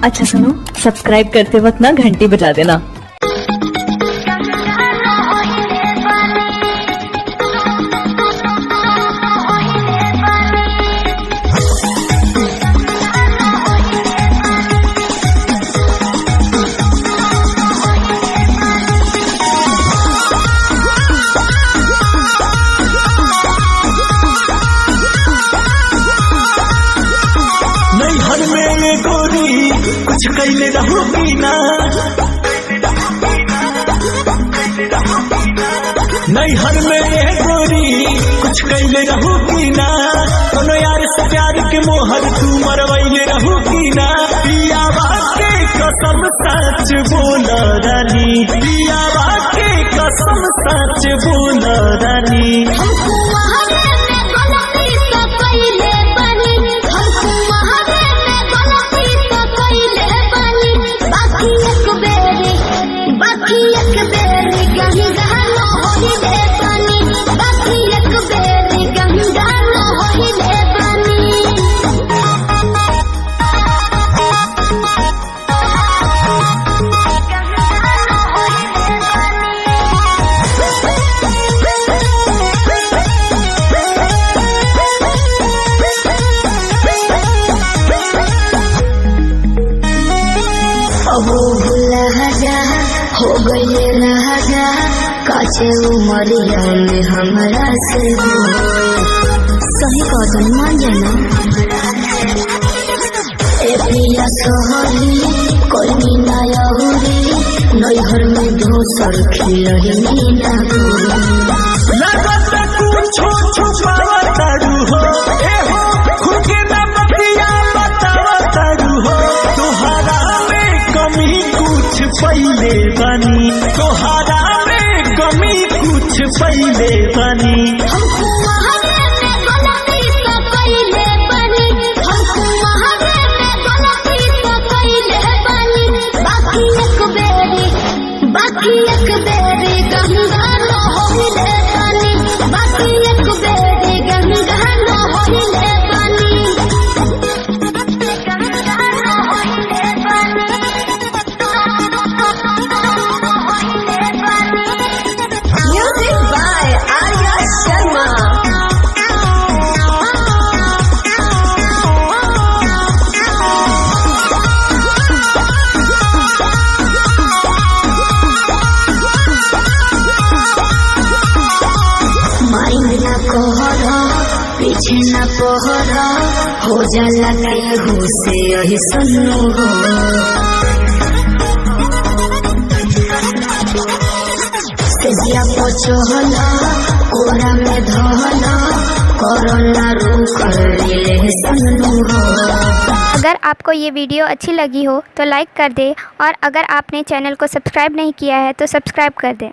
अच्छा सुनो, सब्सक्राइब करते वक्त ना घंटी बजा देना। नैहर में गोरी कुछ कैले रहूगी ना, नैहर में गोरी कुछ कैले रहूगी ना, कोनो यार से प्यार के मोहर तू मरवैले रहूगी ना। पियावा के कसम सच बोल रानी, पियावा के कसम सच बोल रानी। हो गए राजा काचे उमरिया में हमरा से हो, सही कदम मान जाना। ए पिया सोहरी कोई ना यहुरी, नैहर में दोसर खिलही ना लगत कुछो छुपावतारू हो, ए हो खुद ना बतिया बतावतारू हो। तोहरा में कमी कुछ पहिले बनी, तोहरा में कमी कुछ पहिले बनी। बाकी एक बेरी गंगा न होइले पानी, बाकी एक बेरी गंगा न होइले पानी, गंगा न होइले पानी, होइले पानी। Music by Arya Sharma. पीछे न पहरा हो जाला केहू से यही सुनो हो, सेजिया पचहला कोरा में धहला कोरोना रोक ले सुनो हो। अगर आपको ये वीडियो अच्छी लगी हो तो लाइक कर दे, और अगर आपने चैनल को सब्सक्राइब नहीं किया है तो सब्सक्राइब कर दें।